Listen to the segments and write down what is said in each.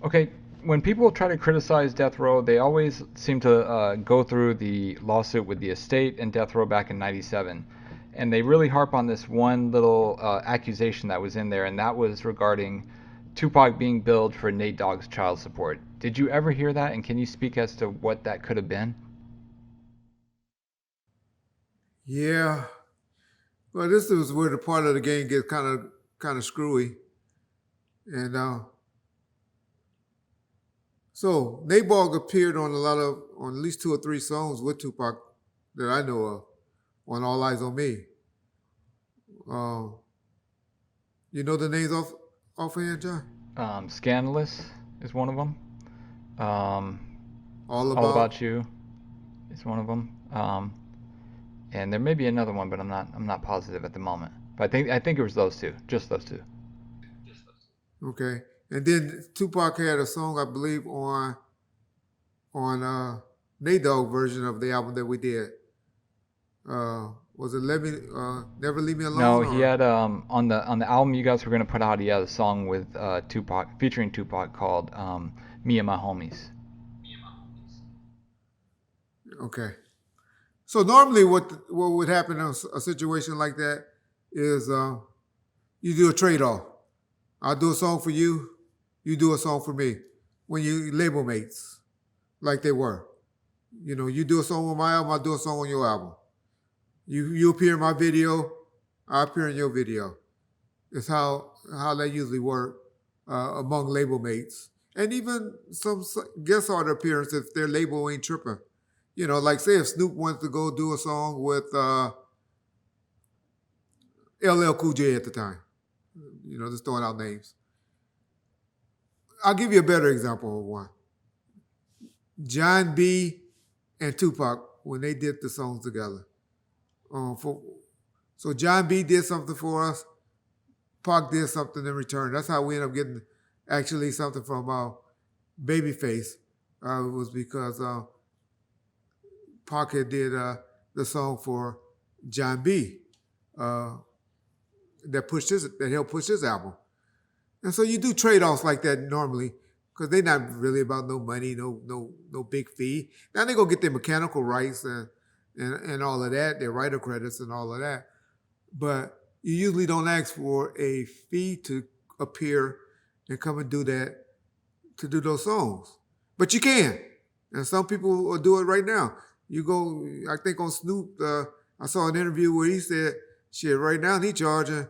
Okay, when people try to criticize death row, they always seem to go through the lawsuit with the estate and death row back in '97, and they really harp on this one little accusation that was in there, and that was regarding Tupac being billed for Nate Dogg's child support. Did you ever hear that, and can you speak as to what that could have been? Yeah. Well, this is where the part of the game gets kind of screwy. And so Nate Dogg appeared on at least two or three songs with Tupac that I know of on All Eyes on Me. Uh, you know the names offhand, John? Scandalous is one of them. Um, All All about. About You is one of them. And there may be another one, but I'm not positive at the moment. But I think it was those two, just those two. Okay. And then Tupac had a song, I believe, on Nate Dogg version of the album that we did. Was it Let Me Never Leave Me No, Alone he or had on the album you guys were gonna put out. He had a song with Tupac featuring Tupac called "Me and My Homies." okay. So normally, what would happen in a situation like that is you do a trade off. I'll do a song for you, you do a song for me. When you label mates, like they were, you do a song on my album, I'll do a song on your album. You appear in my video, I appear in your video. It's how that usually work among label mates, and even some guest artist appearances if their label ain't tripping. Like say if Snoop wants to go do a song with LL Cool J at the time. Just throwing out names. I'll give you a better example of one. John B. and Tupac when they did the songs together. For so John B. did something for us. Pac did something in return. That's how we ended up getting actually something from Babyface. It was because Pac had did the song for John B. Uh, that helped push his album. And so you do trade offs like that normally because they're not really about no money, no big fee. Now they're gonna get their mechanical rights and all of that, their writer credits and all of that. But you usually don't ask for a fee to appear and come and do that to do those songs. But you can. And some people will do it right now. You go, I think on Snoop, I saw an interview where he said, shit, right now he charging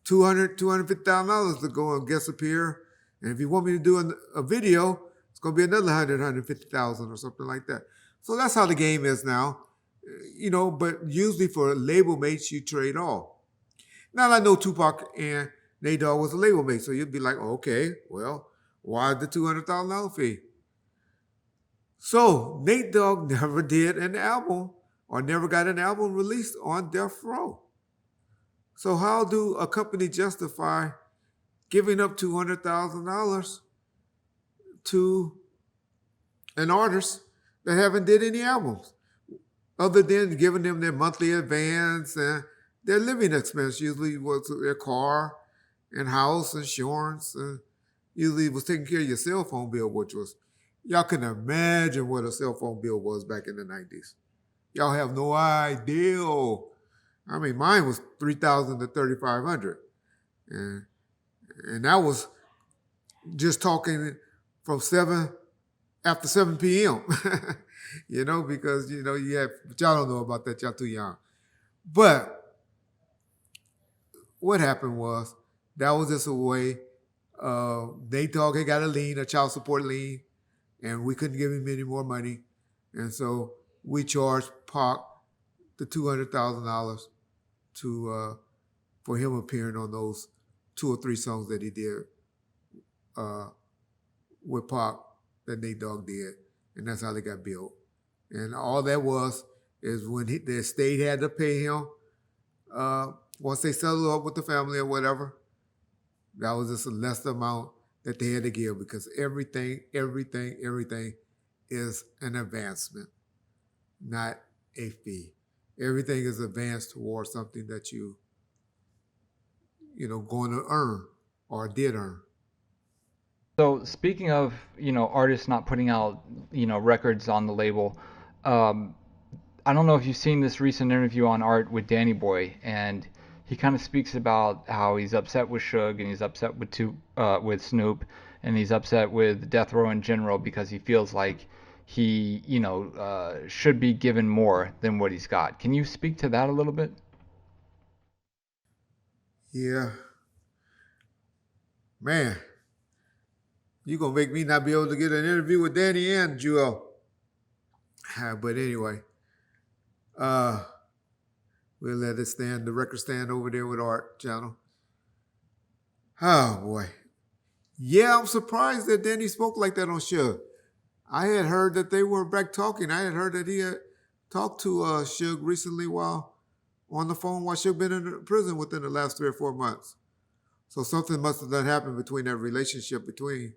$250,000 to go and guest appear. And if you want me to do a video, it's going to be another 150,000 or something like that. So that's how the game is now. But usually for label mates, you trade off. Now I know Tupac and Nate Dogg was a label mate, so you'd be like, okay, well, why the $200,000 fee? So Nate Dogg never did an album or never got an album released on Death Row. So how do a company justify giving up $200,000 to an artist that haven't did any albums, other than giving them their monthly advance and their living expense usually was their car and house insurance, and usually was taking care of your cell phone bill, which was y'all can imagine what a cell phone bill was back in the 90s. Y'all have no idea. I mean, mine was 3,000 to 3,500, and that was just talking from 7 after 7 p.m. Because you have, but y'all don't know about that. Y'all too young. But what happened was that was just a way. Nate Dogg had got a lien, a child support lien, and we couldn't give him any more money, and so we charged Pac the $200,000 to for him appearing on those two or three songs that he did uh, with Pac that Nate Dogg did, and that's how they got built. And all that was is when the estate had to pay him once they settled up with the family or whatever. That was just a less amount that they had to give because everything is an advancement, not a fee. Everything is advanced towards something that going to earn or did earn. So speaking of, artists not putting out, records on the label, um, I don't know if you've seen this recent interview on Art with Danny Boy, and he kind of speaks about how he's upset with Suge and he's upset with Snoop, and he's upset with Death Row in general because he feels like he, should be given more than what he's got. Can you speak to that a little bit? Yeah, man, you gonna make me not be able to get an interview with Danny and Jewel. But anyway, uh, we'll let it stand. The record stand over there with Art Channel. Oh boy, yeah, I'm surprised that Danny spoke like that on Suge. I had heard that they were back talking. I had heard that he had talked to Suge recently while on the phone while Suge been in prison within the last 3 or 4 months. So something must have done happened between that relationship between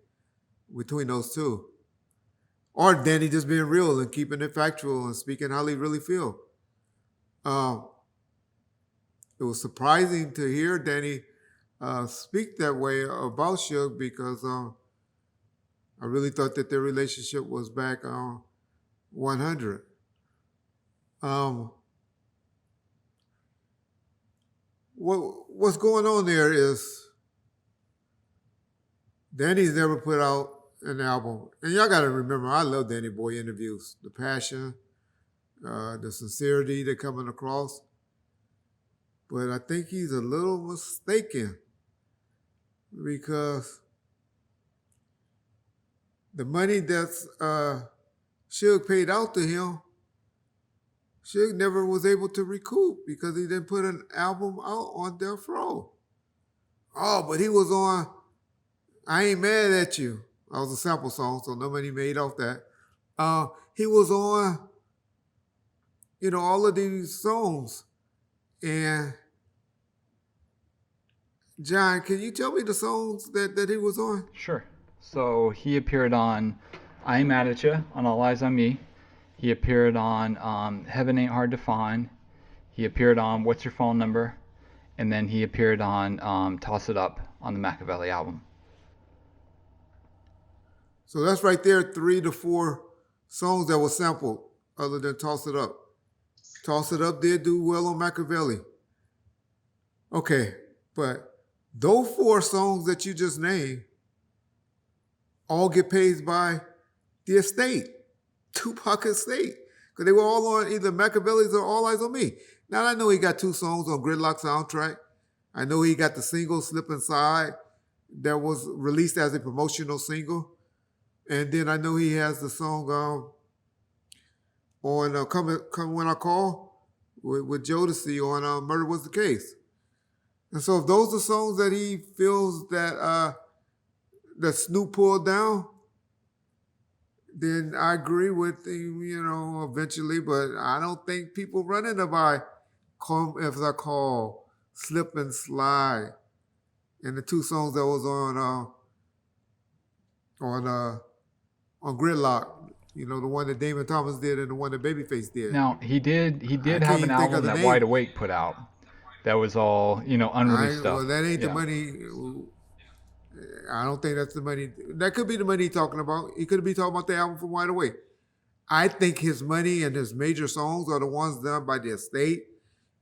those two. Or Danny just being real and keeping it factual and speaking how he really feel. Um, it was surprising to hear Danny speak that way about Suge because I really thought that their relationship was back on 100. Um, what's going on there is Danny's never put out an album, and y'all got to remember, I love Danny Boy interviews, the passion, the sincerity they're coming across. But I think he's a little mistaken because the money that's Suge paid out to him, Suge never was able to recoup because he didn't put an album out on Death Row. Oh, but he was on I Ain't Mad at You. That was a sample song, so nobody made off that. He was on, all of these songs. And John, can you tell me the songs that he was on? Sure. So he appeared on I Ain't Mad at Ya, on All Eyes on Me. He appeared on Heaven Ain't Hard to Find. He appeared on What's Your Phone Number? And then he appeared on Toss It Up on the Machiavelli album. So that's right there, 3 to 4 songs that were sampled, other than Toss It Up. Toss It Up did do well on Machiavelli. Okay, but those 4 songs that you just named all get paid by the estate, Tupac estate, because they were all on either Machiavelli's or All Eyes on Me. Now I know he got 2 songs on Gridlock soundtrack. I know he got the single Slip Inside that was released as a promotional single. And then I know he has the song on Come When I Call with Jodeci on Murder Was the Case. And so if those are songs that he feels that Snoop pulled down, then I agree with him, eventually. But I don't think people running to buy Come As I Call, Slip and Slide, and the 2 songs that was on Gridlock. The one that Damon Thomas did and the one that Babyface did. Now he did I have can't an even think album of the that name. Wide Awake put out that was all unreleased stuff. Well, that ain't the Yeah. money. I don't think that's the money. That could be the money he's talking about. He could be talking about the album from Wide Awake. I think his money and his major songs are the ones done by the estate.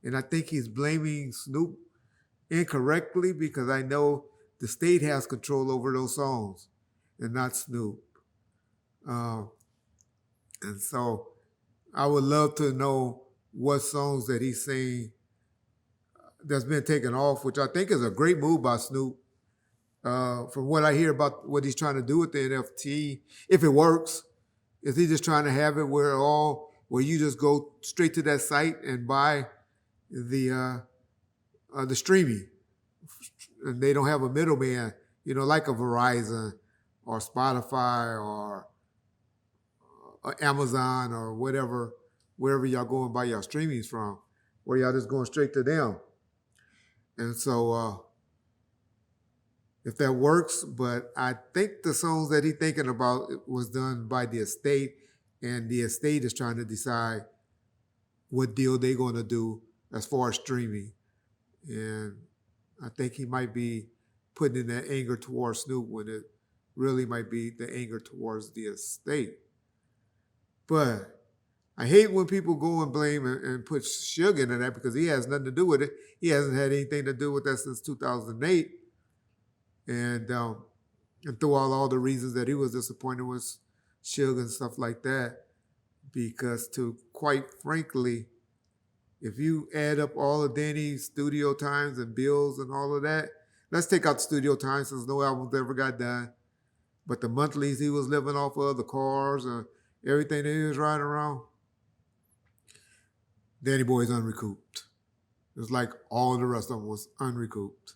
And I think he's blaming Snoop incorrectly because I know the state has control over those songs and not Snoop. And so I would love to know what songs that he's saying that's been taken off, which I think is a great move by Snoop. From what I hear about what he's trying to do with the NFT, if it works, is he just trying to have it where you just go straight to that site and buy the streaming, and they don't have a middleman, like a Verizon or Spotify or Amazon or whatever, wherever y'all go and buy y'all streamings from, where y'all just going straight to them. And so if that works, but I think the songs that he's thinking about was done by the estate, and the estate is trying to decide what deal they're going to do as far as streaming. And I think he might be putting in that anger towards Snoop really might be the anger towards the estate. But I hate when people go and blame and put Suge into that because he has nothing to do with it. He hasn't had anything to do with that since 2008. And through all the reasons that he was disappointed with Suge and stuff like that. Because to quite frankly, if you add up all of Danny's studio times and bills and all of that, let's take out the studio time since no albums ever got done. But the monthlies he was living off of, the cars and everything that he was riding around, Danny Boy's unrecouped. It's like all the rest of them was unrecouped.